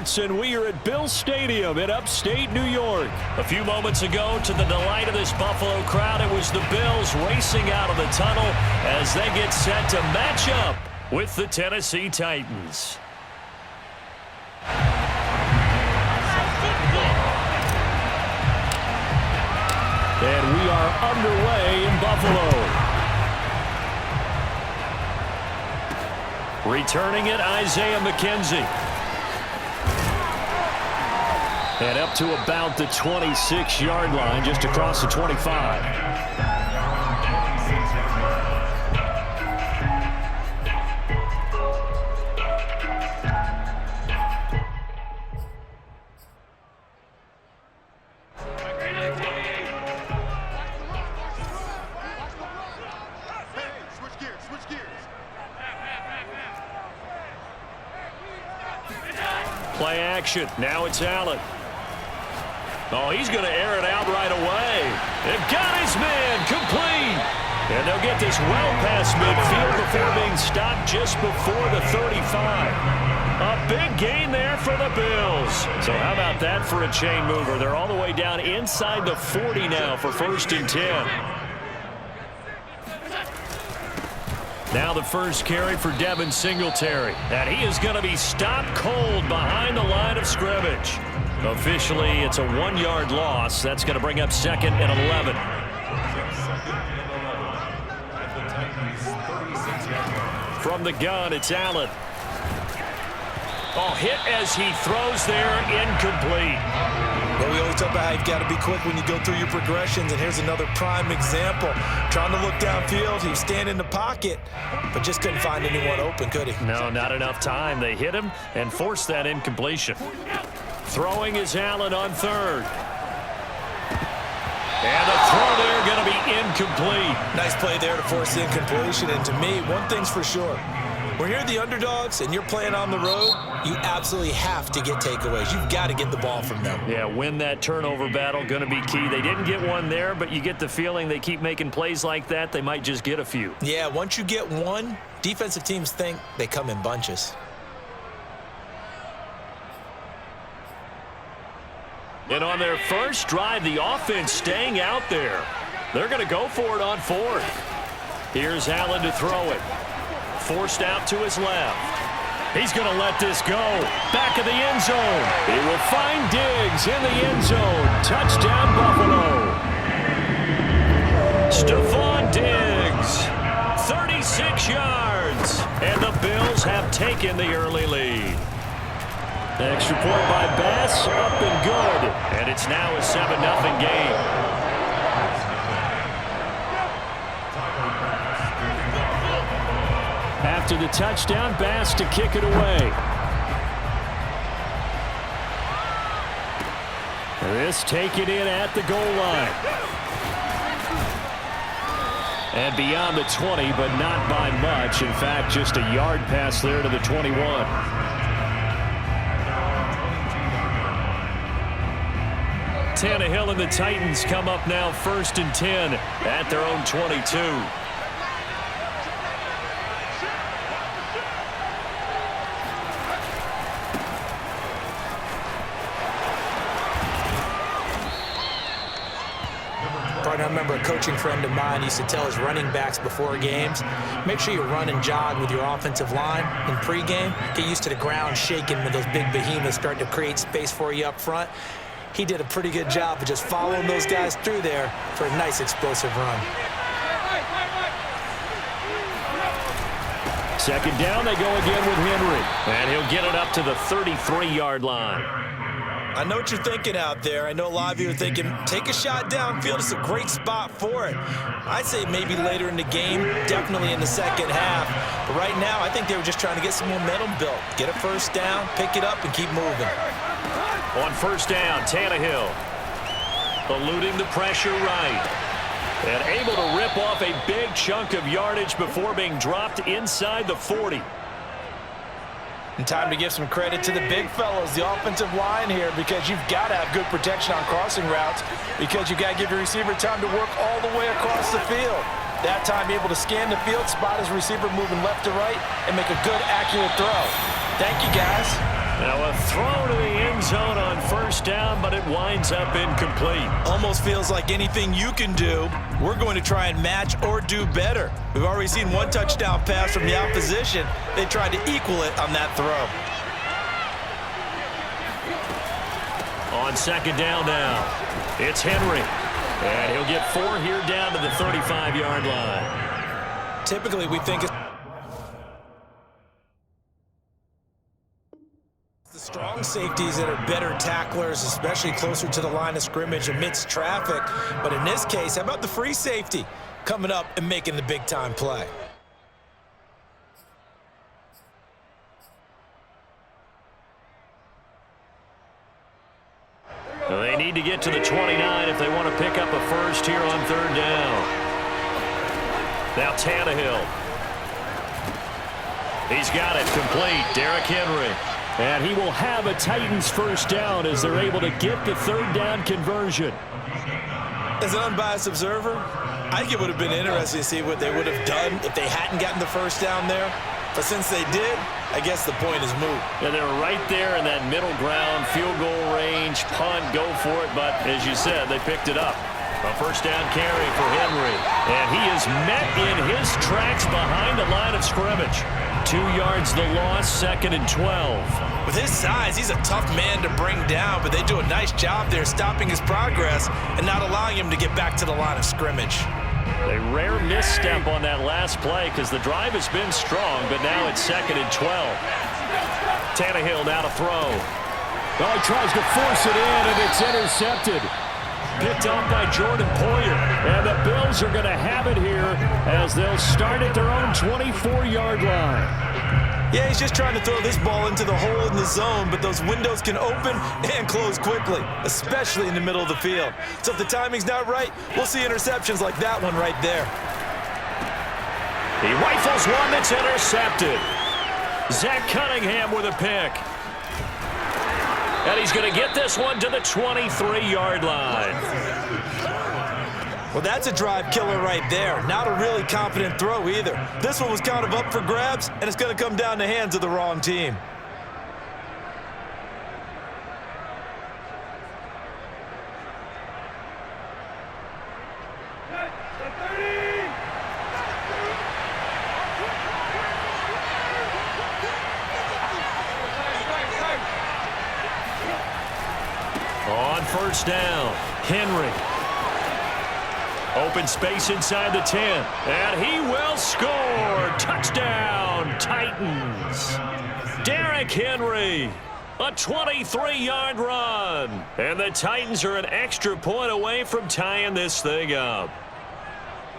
Sports, and we are at Bill Stadium in upstate New York. A few moments ago, to the delight of this Buffalo crowd, it was the Bills racing out of the tunnel as they get set to match up with the Tennessee Titans. And we are underway in Buffalo. Returning it, Isaiah McKenzie. And up to about the 26-yard line, just across the 25. Play action. Now it's Allen. Oh, he's going to air it out right away. They've got his man complete. And they'll get this well past midfield before being stopped just before the 35. A big gain there for the Bills. So how about that for a chain mover? They're all the way down inside the 40 now for 1st and 10. Now the first carry for Devin Singletary. And he is going to be stopped cold behind the line of scrimmage. Officially, it's a 1-yard loss. That's going to bring up 2nd and 11. From the gun, it's Allen. Oh, hit as he throws there, incomplete. Well, we always talk about how you've got to be quick when you go through your progressions, and here's another prime example. Trying to look downfield, he was standing in the pocket, but just couldn't find anyone open, could he? No, not enough time. They hit him and forced that incompletion. Throwing is Allen on 3rd. And the throw there going to be incomplete. Nice play there to force the incompletion, and to me, one thing's for sure. When you're the underdogs and you're playing on the road, you absolutely have to get takeaways. You've got to get the ball from them. Yeah, win that turnover battle, going to be key. They didn't get one there, but you get the feeling they keep making plays like that, they might just get a few. Yeah, once you get one, defensive teams think they come in bunches. And on their first drive, the offense staying out there. They're going to go for it on 4th. Here's Allen to throw it. Forced out to his left. He's going to let this go. Back of the end zone. He will find Diggs in the end zone. Touchdown, Buffalo. Stephon Diggs, 36 yards. And the Bills have taken the early lead. Extra point by Bass, up and good. And it's now a 7-0 game. After the touchdown, Bass to kick it away. This taken in at the goal line. And beyond the 20, but not by much. In fact, just a yard pass there to the 21. Tannehill and the Titans come up now 1st and 10 at their own 22. I remember a coaching friend of mine used to tell his running backs before games, make sure you run and jog with your offensive line in pregame. Get used to the ground shaking when those big behemoths start to create space for you up front. He did a pretty good job of just following those guys through there for a nice explosive run. 2nd down, they go again with Henry. And he'll get it up to the 33-yard line. I know what you're thinking out there. I know a lot of you are thinking, take a shot downfield. It's a great spot for it. I'd say maybe later in the game, definitely in the second half. But right now, I think they were just trying to get some momentum built. Get a 1st down, pick it up, and keep moving. On 1st down, Tannehill eluding the pressure right. And able to rip off a big chunk of yardage before being dropped inside the 40. And time to give some credit to the big fellas, the offensive line here, because you've got to have good protection on crossing routes, because you've got to give your receiver time to work all the way across the field. That time able to scan the field, spot his receiver moving left to right, and make a good, accurate throw. Thank you, guys. Now a throw to the first down, but it winds up incomplete. Almost feels like anything you can do, we're going to try and match or do better. We've already seen one touchdown pass from the opposition. They tried to equal it on that throw. On second down now, it's Henry. And he'll get 4 here down to the 35-yard line. Typically, we think it's the strong safeties that are better tacklers, especially closer to the line of scrimmage amidst traffic. But in this case, how about the free safety coming up and making the big-time play? They need to get to the 29 if they want to pick up a first here on third down. Now Tannehill. He's got it complete. Derrick Henry. And he will have a Titans first down as they're able to get the third down conversion. As an unbiased observer, I think it would have been interesting to see what they would have done if they hadn't gotten the first down there. But since they did, I guess the point is moot. And they're right there in that middle ground, field goal range, punt, go for it. But as you said, they picked it up. A first down carry for Henry. And he is met in his tracks behind the line of scrimmage. 2 yards the loss, 2nd and 12. With his size, he's a tough man to bring down, but they do a nice job there stopping his progress and not allowing him to get back to the line of scrimmage. A rare misstep on that last play because the drive has been strong, but now it's 2nd and 12. Tannehill now to throw. Oh, he tries to force it in, and it's intercepted. Picked up by Jordan Poyer. And the Bills are going to have it here as they'll start at their own 24-yard line. Yeah, he's just trying to throw this ball into the hole in the zone, but those windows can open and close quickly, especially in the middle of the field. So if the timing's not right, we'll see interceptions like that one right there. He rifles one that's intercepted. Zach Cunningham with a pick. And he's going to get this one to the 23-yard line. Well, that's a drive killer right there. Not a really confident throw either. This one was kind of up for grabs, and it's going to come down the hands of the wrong team. On first down, Henry. Open space inside the 10. And he will score. Touchdown, Titans. Derrick Henry. A 23-yard run. And the Titans are an extra point away from tying this thing up.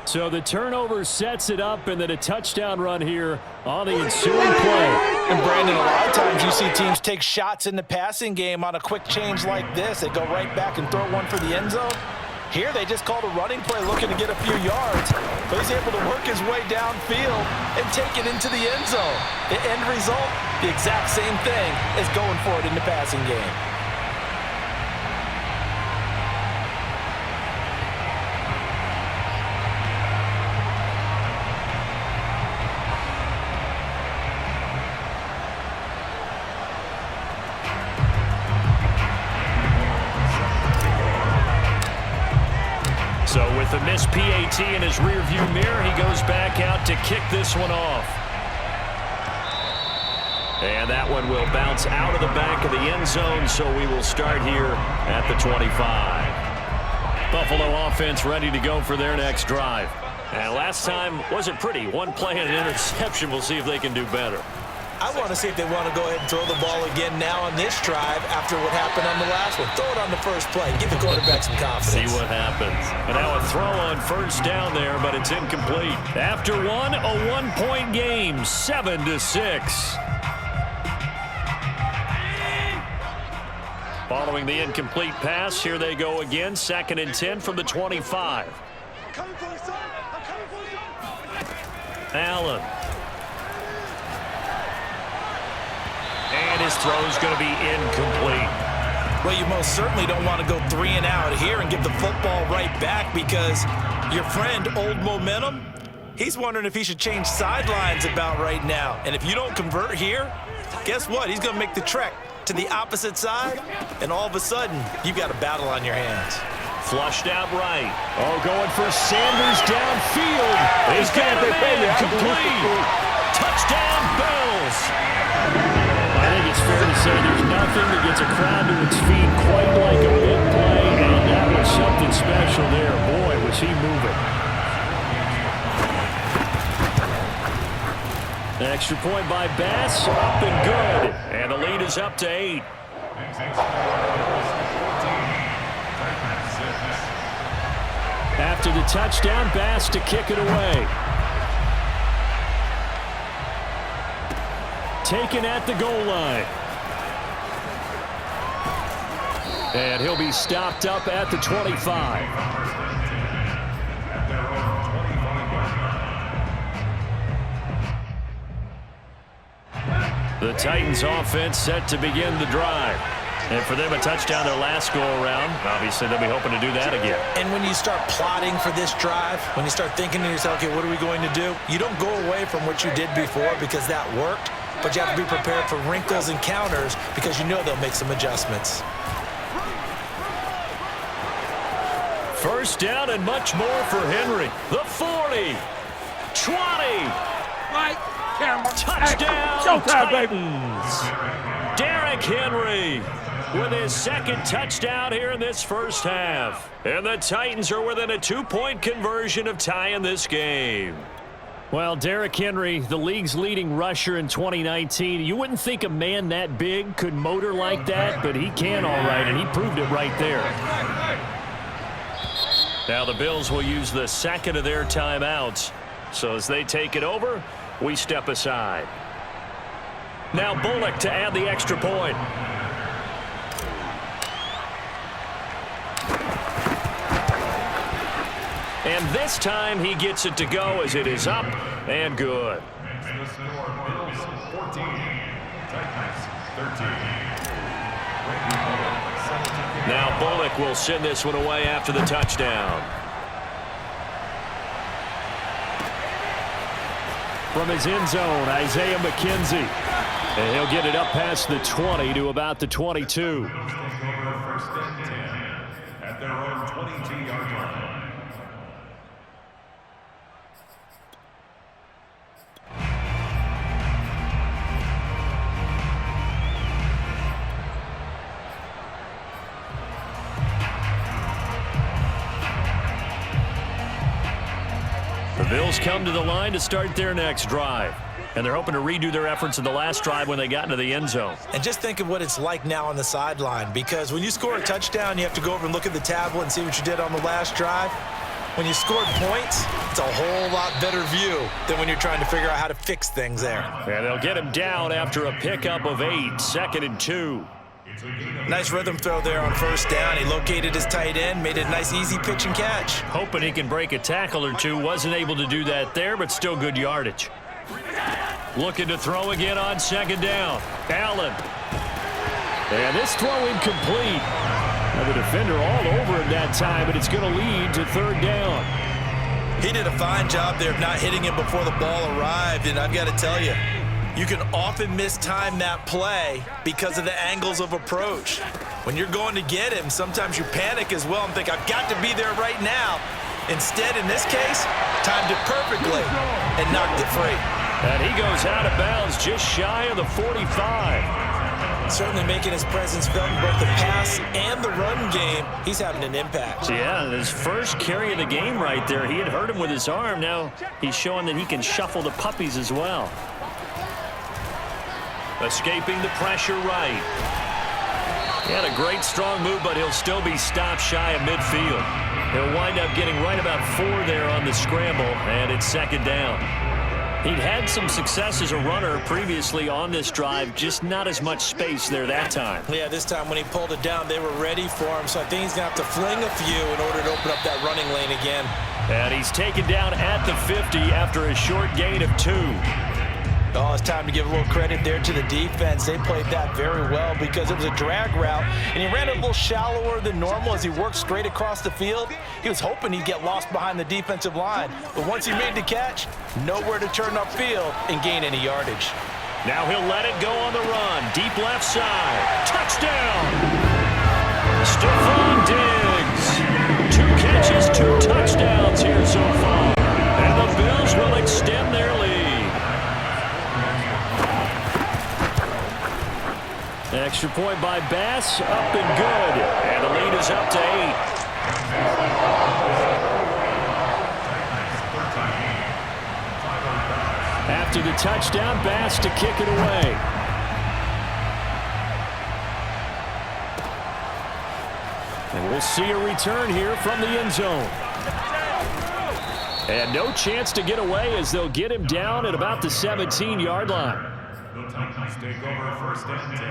So the turnover sets it up, and then a touchdown run here on the ensuing play. And Brandon, a lot of times you see teams take shots in the passing game on a quick change like this. They go right back and throw one for the end zone. Here they just called a running play looking to get a few yards, but he's able to work his way downfield and take it into the end zone. The end result, the exact same thing as going for it in the passing game. So with the missed PAT in his rearview mirror, he goes back out to kick this one off. And that one will bounce out of the back of the end zone, so we will start here at the 25. Buffalo offense ready to go for their next drive. And last time wasn't pretty. One play and an interception. We'll see if they can do better. I want to see if they want to go ahead and throw the ball again now on this drive after what happened on the last one. Throw it on the first play. Give the quarterback some confidence. See what happens. And now a throw on first down there, but it's incomplete. After one, a one-point game, 7-6. Following the incomplete pass, here they go again. 2nd and 10 from the 25. Allen. And his throw is going to be incomplete. Well, you most certainly don't want to go 3 and out here and give the football right back because your friend, Old Momentum, he's wondering if he should change sidelines about right now. And if you don't convert here, guess what? He's going to make the trek to the opposite side, and all of a sudden, you've got a battle on your hands. Flushed out right. Oh, going for Sanders downfield. He's got a man complete. Touchdown, Bills. I think it's fair to say there's nothing that gets a crowd to its feet quite like a big play, and that was something special there. Boy, was he moving. The extra point by Bass, up and good. And the lead is up to 8. After the touchdown, Bass to kick it away. Taken at the goal line. And he'll be stopped up at the 25. The Titans offense set to begin the drive. And for them, a touchdown their last go-around. Obviously, they'll be hoping to do that again. And when you start plotting for this drive, when you start thinking to yourself, okay, what are we going to do? You don't go away from what you did before because that worked, but you have to be prepared for wrinkles and counters because you know they'll make some adjustments. First down and much more for Henry. The 40, 20. Touchdown, Titans. Derrick Henry with his second touchdown here in this first half. And the Titans are within a 2-point conversion of tying this game. Well, Derrick Henry, the league's leading rusher in 2019. You wouldn't think a man that big could motor like that, but he can all right, and he proved it right there. Now the Bills will use the second of their timeouts. So as they take it over, we step aside. Now Bullock to add the extra point. And this time he gets it to go as it is up and good. Now Bullock will send this one away after the touchdown. From his end zone, Isaiah McKenzie. And he'll get it up past the 20 to about the 22. At their own 22-yard line. The Bills come to the line to start their next drive. And they're hoping to redo their efforts in the last drive when they got into the end zone. And just think of what it's like now on the sideline, because when you score a touchdown, you have to go over and look at the tablet and see what you did on the last drive. When you scored points, it's a whole lot better view than when you're trying to figure out how to fix things there. And they'll get him down after a pickup of 8, 2nd and 2. Nice rhythm throw there on first down. He located his tight end, made it a nice easy pitch and catch. Hoping he can break a tackle or two. Wasn't able to do that there, but still good yardage. Looking to throw again on second down. Allen. And this throw incomplete. Now the defender all over him that time, but it's going to lead to third down. He did a fine job there of not hitting him before the ball arrived, and I've got to tell you, you can often mistime that play because of the angles of approach. When you're going to get him, sometimes you panic as well and think, I've got to be there right now. Instead, in this case, timed it perfectly and knocked it free. And he goes out of bounds just shy of the 45. Certainly making his presence felt in both the pass and the run game. He's having an impact. Yeah, his first carry of the game right there. He had hurt him with his arm. Now he's showing that he can shuffle the puppies as well. Escaping the pressure right. He had a great strong move, but he'll still be stopped shy of midfield. He'll wind up getting right about 4 there on the scramble, and it's second down. He'd had some success as a runner previously on this drive, just not as much space there that time. Yeah, this time when he pulled it down, they were ready for him, so I think he's going to have to fling a few in order to open up that running lane again. And he's taken down at the 50 after a short gain of 2. Oh, it's time to give a little credit there to the defense. They played that very well because it was a drag route, and he ran it a little shallower than normal as he worked straight across the field. He was hoping he'd get lost behind the defensive line, but once he made the catch, nowhere to turn upfield and gain any yardage. Now he'll let it go on the run. Deep left side. Touchdown! Stephon Diggs. 2 catches, 2 touchdowns here so far. And the Bills will extend their lead. Extra point by Bass. Up and good. And the lead is up to 8. After the touchdown, Bass to kick it away. And we'll see a return here from the end zone. And no chance to get away as they'll get him down at about the 17-yard line. The Titans take over first and 10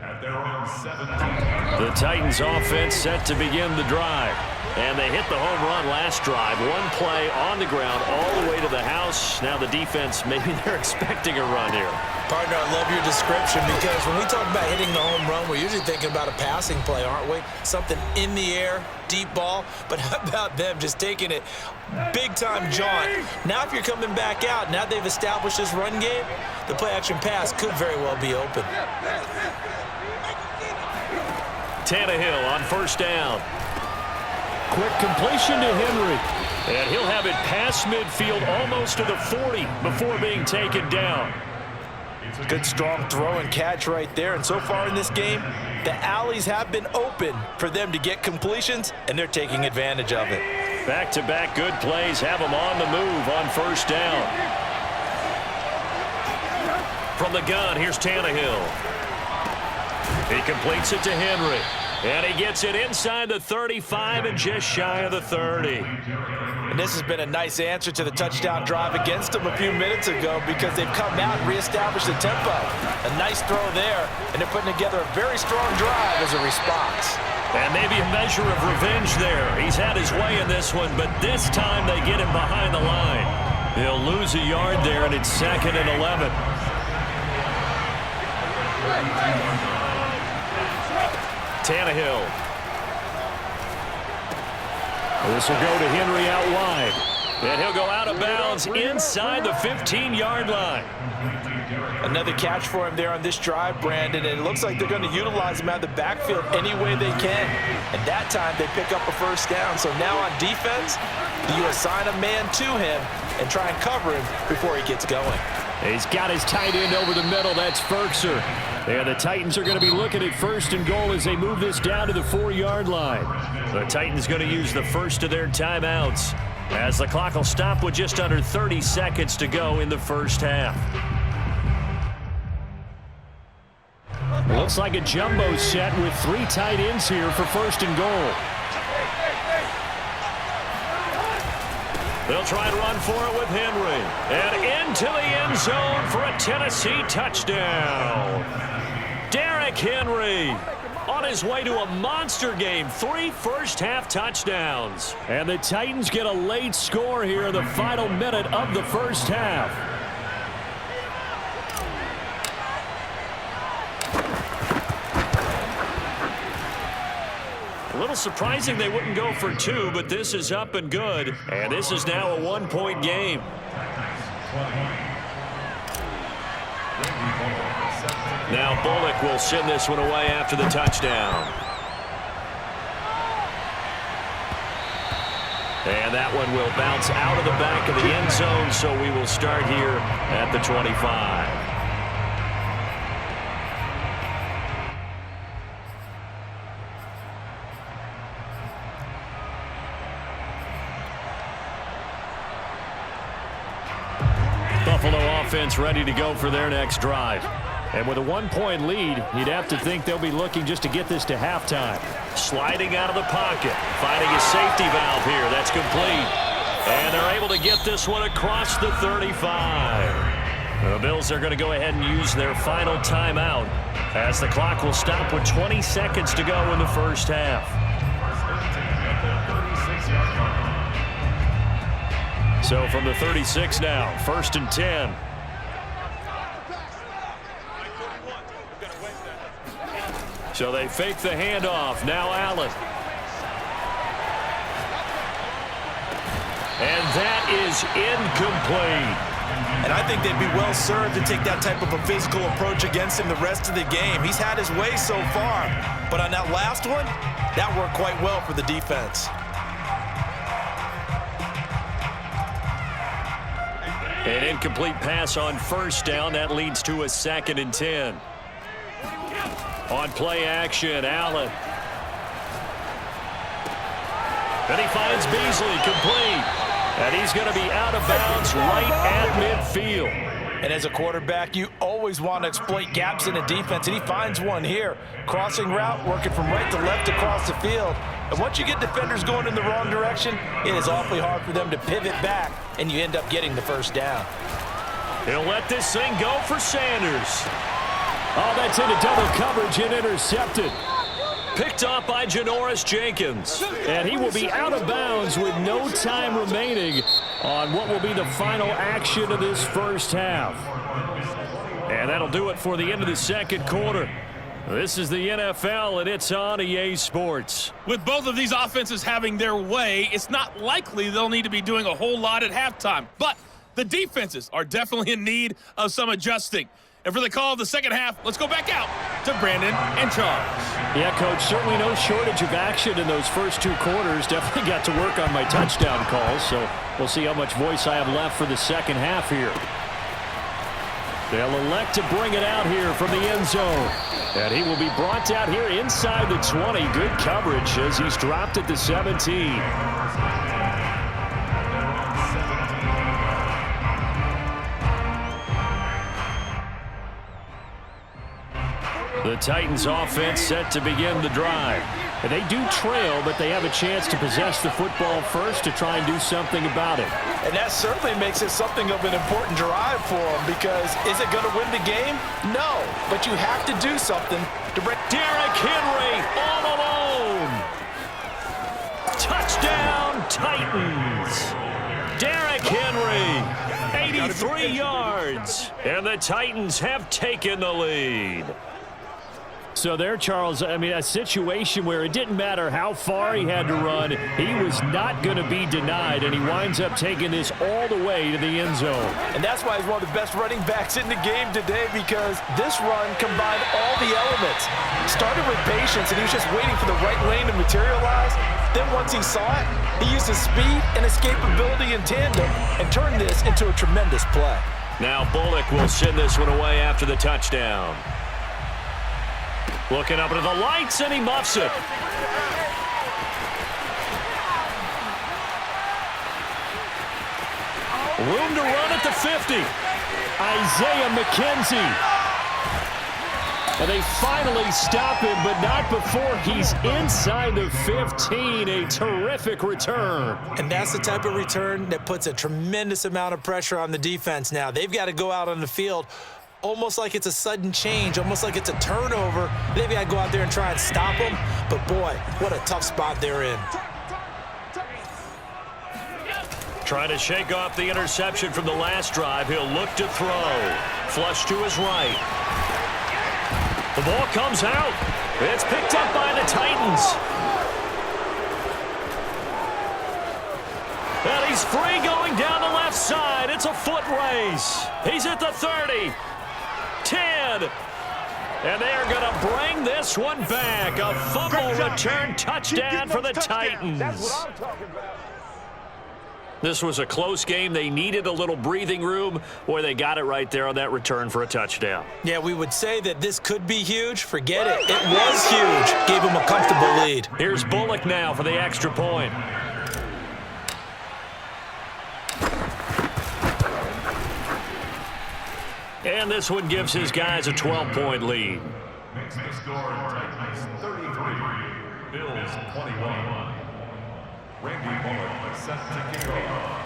at their own 17. The Titans offense set to begin the drive. And they hit the home run last drive. 1 play on the ground all the way to the house. Now the defense, maybe they're expecting a run here. Partner, I love your description because when we talk about hitting the home run, we're usually thinking about a passing play, aren't we? Something in the air, deep ball. But how about them just taking it big-time jaunt? Now if you're coming back out, now they've established this run game, the play-action pass could very well be open. Tannehill on first down. Quick completion to Henry. And he'll have it past midfield almost to the 40 before being taken down. Good strong throw and catch right there. And so far in this game, the alleys have been open for them to get completions, and they're taking advantage of it. Back-to-back good plays have them on the move on first down. From the gun, here's Tannehill. He completes it to Henry. And he gets it inside the 35 and just shy of the 30. And this has been a nice answer to the touchdown drive against them a few minutes ago because they've come out and reestablished the tempo. A nice throw there, and they're putting together a very strong drive as a response. And maybe a measure of revenge there. He's had his way in this one, but this time they get him behind the line. He'll lose a yard there, and it's 2nd and 11. Tannehill. This will go to Henry out wide. And he'll go out of bounds inside the 15-yard line. Another catch for him there on this drive, Brandon, and it looks like they're going to utilize him out of the backfield any way they can. And that time they pick up a first down. So now on defense, you assign a man to him and try and cover him before he gets going. He's got his tight end over the middle. That's Ferkser. And the Titans are going to be looking at 1st and goal as they move this down to the 4-yard line. The Titans going to use the first of their timeouts as the clock will stop with just under 30 seconds to go in the first half. Looks like a jumbo set with 3 tight ends here for 1st and goal. They'll try and run for it with Henry. And into the end zone for a Tennessee touchdown. Derrick Henry on his way to a monster game. 3 first-half touchdowns. And the Titans get a late score here in the final minute of the first half. A little surprising they wouldn't go for 2, but this is up and good. And this is now a 1-point game. Now Bullock will send this one away after the touchdown. And that one will bounce out of the back of the end zone, so we will start here at the 25. Buffalo offense ready to go for their next drive. And with a 1-point lead, you'd have to think they'll be looking just to get this to halftime. Sliding out of the pocket, finding a safety valve here. That's complete. And they're able to get this one across the 35. The Bills are going to go ahead and use their final timeout as the clock will stop with 20 seconds to go in the first half. So from the 36 now, 1st and 10. So they fake the handoff. Now Allen. And that is incomplete. And I think they'd be well served to take that type of a physical approach against him the rest of the game. He's had his way so far, but on that last one, that worked quite well for the defense. An incomplete pass on first down. That leads to a 2nd and 10. On play action, Allen. And he finds Beasley complete. And he's going to be out of bounds right at midfield. And as a quarterback, you always want to exploit gaps in the defense, and he finds one here. Crossing route, working from right to left across the field. And once you get defenders going in the wrong direction, it is awfully hard for them to pivot back, and you end up getting the first down. He'll let this thing go for Sanders. Oh, that's into double coverage and intercepted. Picked off by Janoris Jenkins. And he will be out of bounds with no time remaining on what will be the final action of this first half. And that'll do it for the end of the second quarter. This is the NFL, and it's on EA Sports. With both of these offenses having their way, it's not likely they'll need to be doing a whole lot at halftime. But the defenses are definitely in need of some adjusting. And for the call of the second half, let's go back out to Brandon and Charles. Yeah, Coach, certainly no shortage of action in those first 2 quarters. Definitely got to work on my touchdown calls, so we'll see how much voice I have left for the second half here. They'll elect to bring it out here from the end zone. And he will be brought out here inside the 20. Good coverage as he's dropped at the 17. The Titans offense set to begin the drive. And they do trail, but they have a chance to possess the football first to try and do something about it. And that certainly makes it something of an important drive for them, because is it going to win the game? No, but you have to do something to break. Derrick Henry all alone. Touchdown, Titans. Derrick Henry, 83 yards. And the Titans have taken the lead. So there, Charles, I mean, a situation where it didn't matter how far he had to run, he was not going to be denied, and he winds up taking this all the way to the end zone. And that's why he's one of the best running backs in the game today, because this run combined all the elements. Started with patience, and he was just waiting for the right lane to materialize. Then once he saw it, he used his speed and escapability in tandem and turned this into a tremendous play. Now Bullock will send this one away after the touchdown. Looking up into the lights, and he muffs it. Room to run at the 50. Isaiah McKenzie. And they finally stop him, but not before he's inside the 15. A terrific return. And that's the type of return that puts a tremendous amount of pressure on the defense now. They've got to go out on the field almost like it's a sudden change, almost like it's a turnover. They've got to go out there and try and stop them. But, boy, what a tough spot they're in. Trying to shake off the interception from the last drive. He'll look to throw. Flush to his right. The ball comes out. It's picked up by the Titans. And he's free going down the left side. It's a foot race. He's at the 30. 10. And they are going to bring this one back. A fumble return touchdown for the Titans. That's what I'm talking about. This was a close game. They needed a little breathing room. Boy, they got it right there on that return for a touchdown. Yeah, we would say that this could be huge. Forget it. It was huge. Gave them a comfortable lead. Here's Bullock now for the extra point. And this one gives his guys a 12-point lead. Makes the score Titans 33, Bills 21. Randy Bullock set to kick off.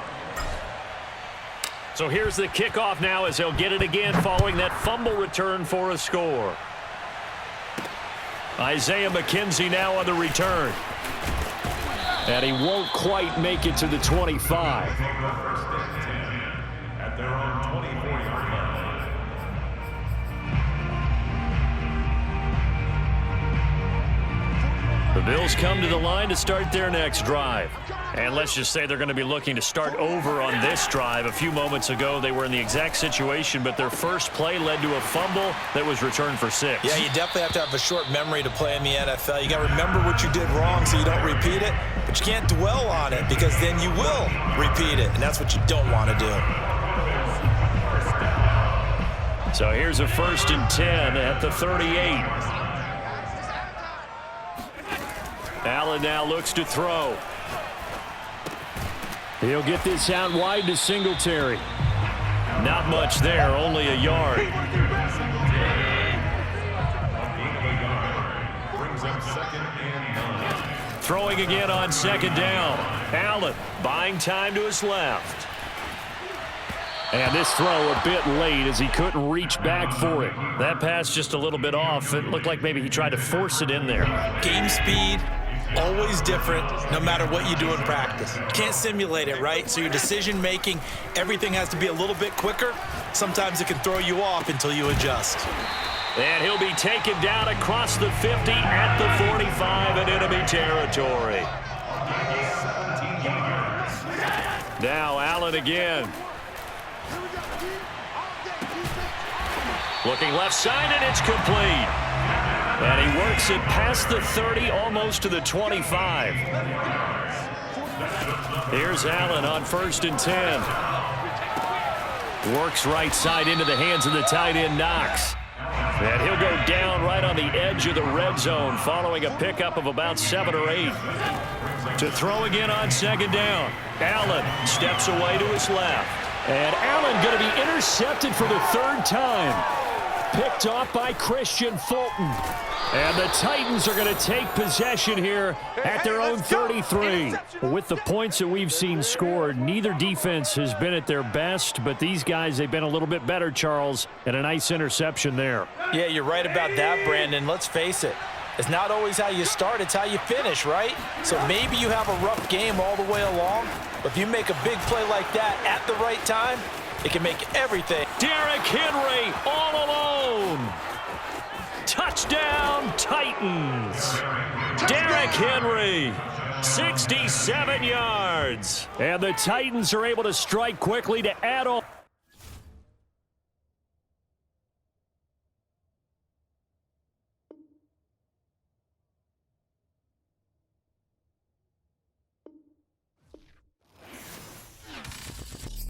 So here's the kickoff now as they'll get it again following that fumble return for a score. Isaiah McKenzie now on the return. And he won't quite make it to the 25. First and 10 at their own 24-yard line. Bills come to the line to start their next drive. And let's just say they're going to be looking to start over on this drive. A few moments ago, they were in the exact situation, but their first play led to a fumble that was returned for 6. Yeah, you definitely have to have a short memory to play in the NFL. You got to remember what you did wrong so you don't repeat it, but you can't dwell on it because then you will repeat it, and that's what you don't want to do. So here's a 1st and 10 at the 38. Allen now looks to throw. He'll get this out wide to Singletary. Not much there, only a yard. Brings up 2nd and 9. Throwing again on 2nd down. Allen buying time to his left. And this throw a bit late as he couldn't reach back for it. That pass just a little bit off. It looked like maybe he tried to force it in there. Game speed, always different no matter what you do in practice. You can't simulate it, right? So your decision making, everything has to be a little bit quicker. Sometimes it can throw you off until you adjust. And he'll be taken down across the 50 at the 45 in enemy territory. Now Allen again. Looking left side, and it's complete. And he works it past the 30, almost to the 25. Here's Allen on 1st and 10. Works right side into the hands of the tight end, Knox. And he'll go down right on the edge of the red zone, following a pickup of about 7 or 8. To throw again on 2nd down. Allen steps away to his left. And Allen going to be intercepted for the 3rd time. Picked off by Christian Fulton. And the Titans are going to take possession here at their own 33. With the points that we've seen scored, neither defense has been at their best, but these guys, they've been a little bit better, Charles, and a nice interception there. Yeah, you're right about that, Brandon. Let's face it. It's not always how you start, it's how you finish, right? So maybe you have a rough game all the way along, but if you make a big play like that at the right time, it can make everything. Derrick Henry all alone. Touchdown, Titans. Derrick Henry, 67 yards. And the Titans are able to strike quickly to add on.